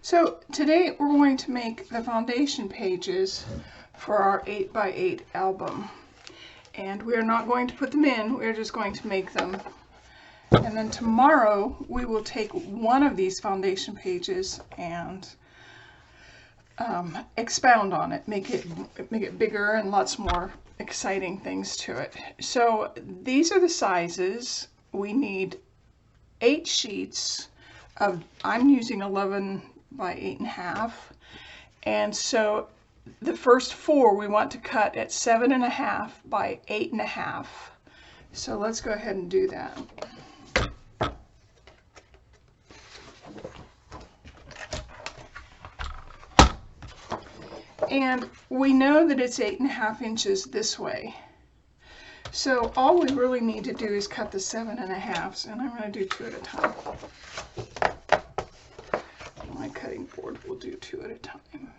So today we're going to make the foundation pages for our 8x8 album. And we're not going to put them in, we're just going to make them. And then tomorrow we will take one of these foundation pages and expound on it, make it bigger and lots more exciting things to it. So these are the sizes. We need 8 sheets of, I'm using 11 by 8.5, and so the first 4 we want to cut at 7.5 by 8.5. So let's go ahead and do that. And we know that it's 8.5 inches this way. So all we really need to do is cut the 7.5s, and I'm going to do 2 at a time. My cutting board will do 2 at a time.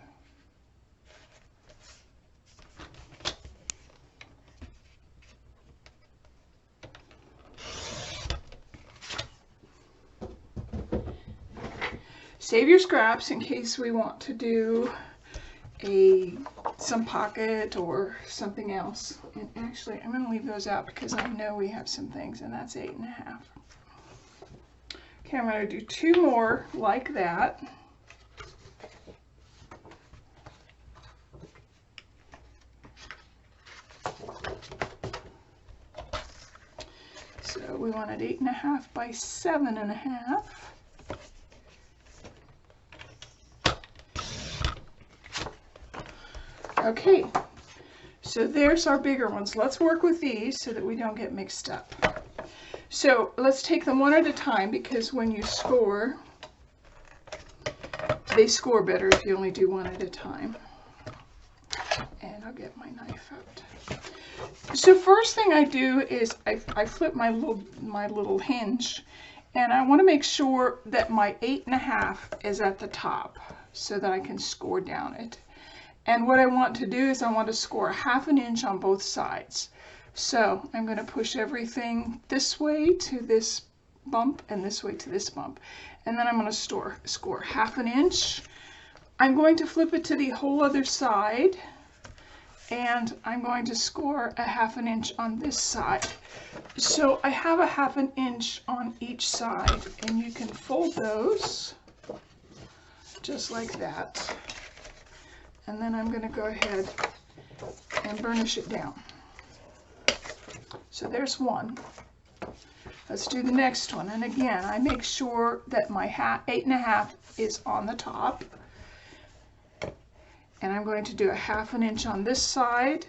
Save your scraps in case we want to do some pocket or something else. And actually, I'm going to leave those out because I know we have some things, and that's 8.5. Okay, I'm going to do 2 more like that. So we wanted 8.5 by 7.5. Okay, so there's our bigger ones. Let's work with these so that we don't get mixed up. So let's take them one at a time, because when you score, they score better if you only do one at a time. And I'll get my knife out. So first thing I do is I flip my little hinge, and I want to make sure that my 8.5 is at the top so that I can score down it. And what I want to do is I want to score 1/2 inch on both sides. So I'm going to push everything this way to this bump and this way to this bump. And then I'm going to score 1/2 inch. I'm going to flip it to the whole other side, and I'm going to score 1/2 inch on this side. So I have 1/2 inch on each side, and you can fold those just like that. And then I'm going to go ahead and burnish it down. So there's one. Let's do the next one. And again, I make sure that my 8.5 is on the top. And I'm going to do 1/2 inch on this side,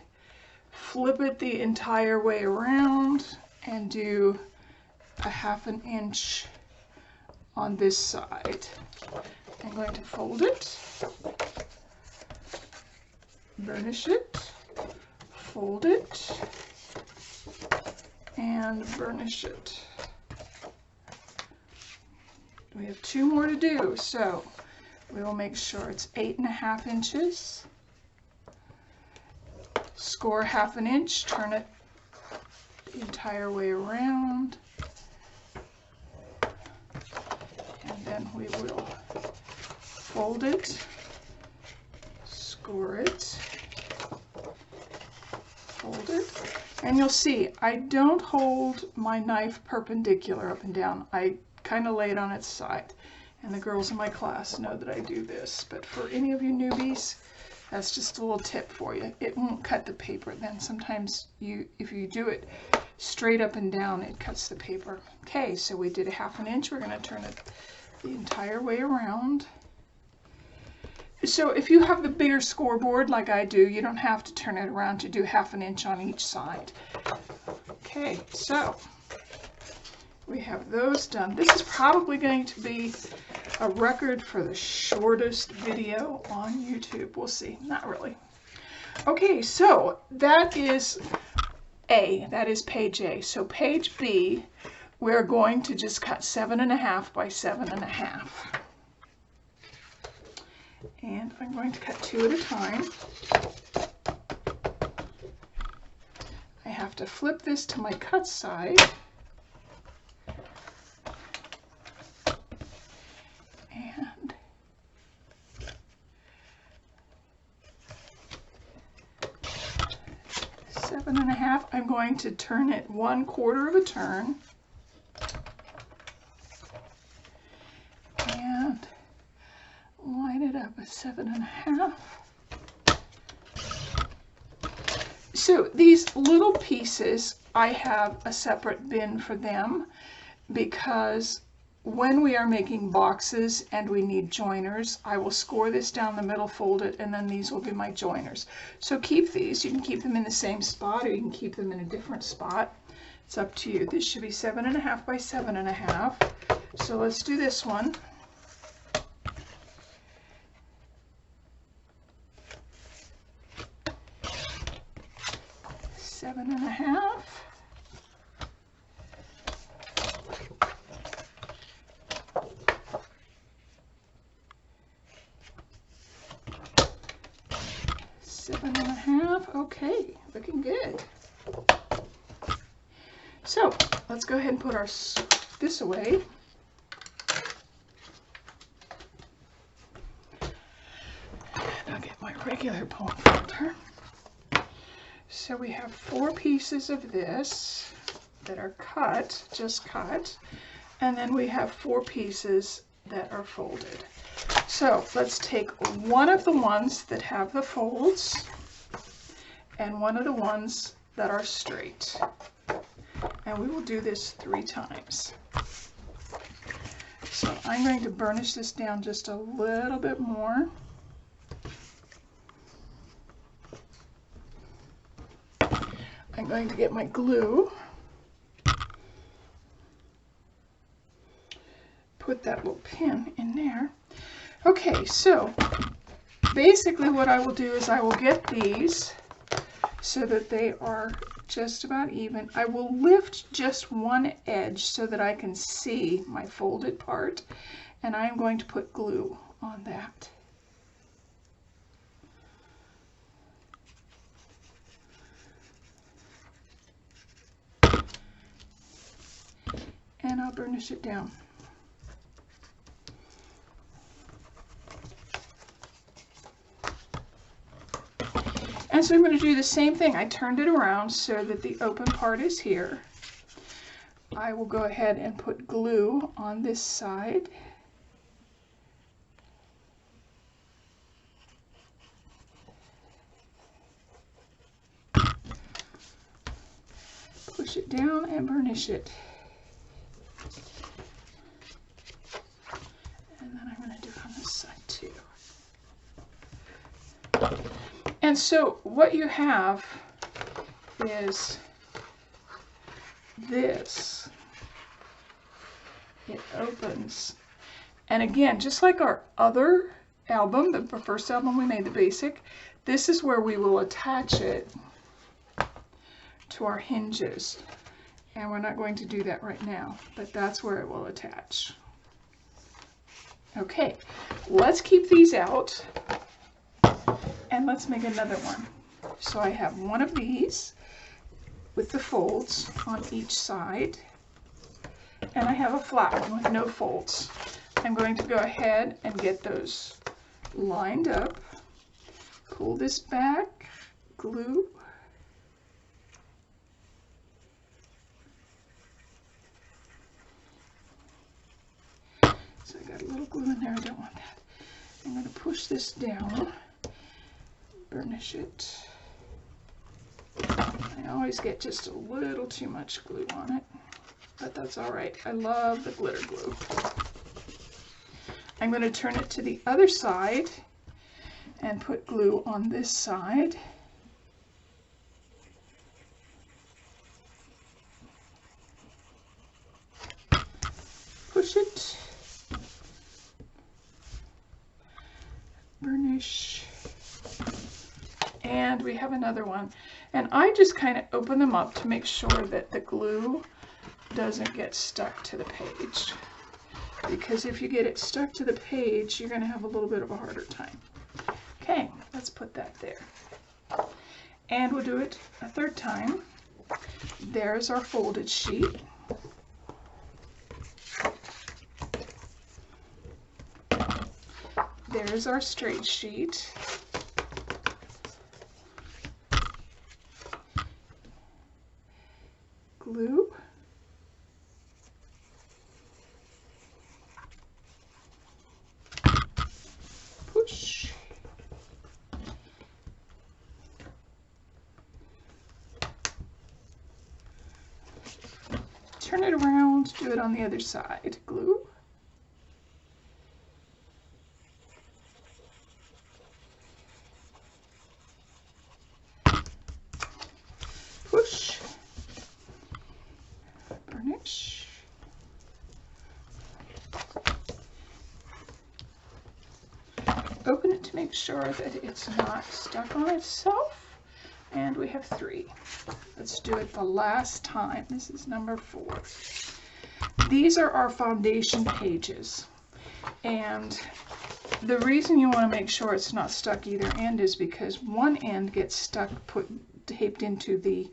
flip it the entire way around, and do 1/2 inch on this side. I'm going to fold it, burnish it, fold it, and burnish it. We have 2 more to do, so we will make sure it's 8.5 inches, score 1/2 inch, turn it the entire way around, and then we will fold it, score it, fold it, and you'll see I don't hold my knife perpendicular up and down. I kind of lay it on its side, and the girls in my class know that I do this, but for any of you newbies, that's just a little tip for you. It won't cut the paper then. Sometimes if you do it straight up and down, it cuts the paper. Okay, so we did 1/2 inch. We're going to turn it the entire way around. So if you have the bigger scoreboard like I do, you don't have to turn it around to do 1/2 inch on each side. Okay, so we have those done. This is probably going to be a record for the shortest video on YouTube. We'll see. Not really. Okay, so that is A. That is page A. So page B, we're going to just cut 7.5 by 7.5. And I'm going to cut 2 at a time. I have to flip this to my cut side. And 7.5. I'm going to turn it 1/4 of a turn. And line it up at 7.5. So these little pieces, I have a separate bin for them because when we are making boxes and we need joiners, I will score this down the middle, fold it, and then these will be my joiners. So keep these. You can keep them in the same spot or you can keep them in a different spot. It's up to you. This should be 7.5 by 7.5. So let's do this one. Seven and a half. Seven and a half. Okay, looking good. So let's go ahead and put our this away. And I'll get my regular poem folder. So we have 4 pieces of this that are cut, just cut, and then we have 4 pieces that are folded. So let's take one of the ones that have the folds and one of the ones that are straight. And we will do this 3 times. So I'm going to burnish this down just a little bit more. I'm going to get my glue, put that little pin in there. Okay, so basically what I will do is I will get these so that they are just about even. I will lift just one edge so that I can see my folded part, and I am going to put glue on that. And I'll burnish it down. And so I'm going to do the same thing. I turned it around so that the open part is here. I will go ahead and put glue on this side. Push it down and burnish it. And so what you have is this. It opens. And again, just like our other album, the first album we made, the basic, this is where we will attach it to our hinges. And we're not going to do that right now, but that's where it will attach. Okay, let's keep these out. And let's make another one. So I have one of these with the folds on each side, and I have a flat one with no folds. I'm going to go ahead and get those lined up, pull this back, glue, so I got a little glue in there, I don't want that. I'm going to push this down, burnish it. I always get just a little too much glue on it, but that's all right. I love the glitter glue. I'm going to turn it to the other side and put glue on this side. Push it, burnish, and we have another one. And I just kind of open them up to make sure that the glue doesn't get stuck to the page. Because if you get it stuck to the page, you're going to have a little bit of a harder time. Okay, let's put that there. And we'll do it a third time. There's our folded sheet. There's our straight sheet. glue. Push. Turn it around, do it on the other side. Glue. Push. Burnish. Open it to make sure that it's not stuck on itself. And we have 3. Let's do it the last time. This is number 4. These are our foundation pages. And the reason you want to make sure it's not stuck either end is because one end gets stuck, taped into the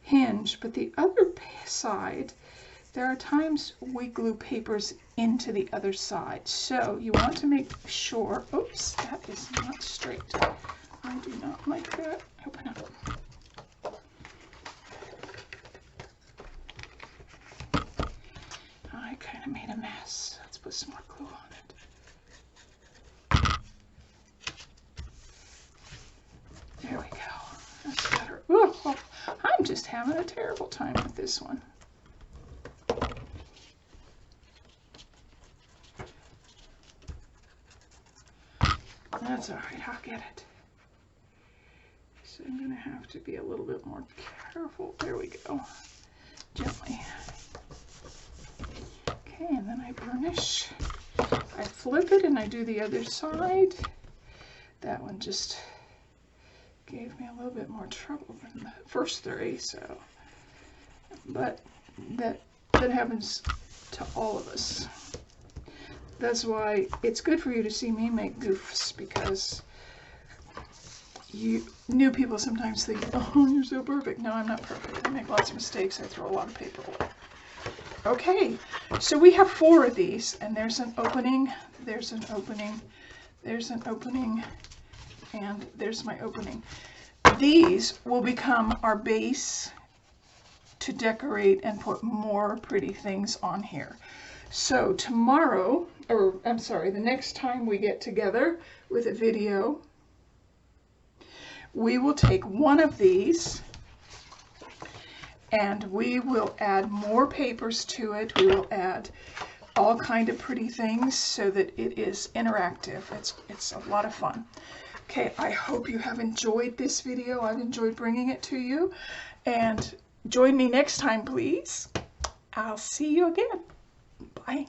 hinge, but the other side, there are times we glue papers into the other side. So you want to make sure, oops, that is not straight. I do not like that. Open up. I kind of made a mess. Let's put some more glue on it. There we go. That's better. Ooh, oh, I'm just having a terrible time with this one. That's all right. I'll get it. So I'm going to have to be a little bit more careful. There we go. Gently. Okay, and then I burnish. I flip it and I do the other side. That one just gave me a little bit more trouble than the first 3, so. But that happens to all of us. That's why it's good for you to see me make goofs, because new people sometimes think, oh, you're so perfect. No, I'm not perfect. I make lots of mistakes. I throw a lot of paper away. Okay, so we have 4 of these, and there's an opening, there's an opening, there's an opening, and there's my opening. These will become our base to decorate and put more pretty things on here. So tomorrow, or I'm sorry, the next time we get together with a video, we will take one of these and we will add more papers to it. We will add all kind of pretty things so that it is interactive. It's a lot of fun. Okay, I hope you have enjoyed this video. I've enjoyed bringing it to you. And join me next time, please. I'll see you again. Bye.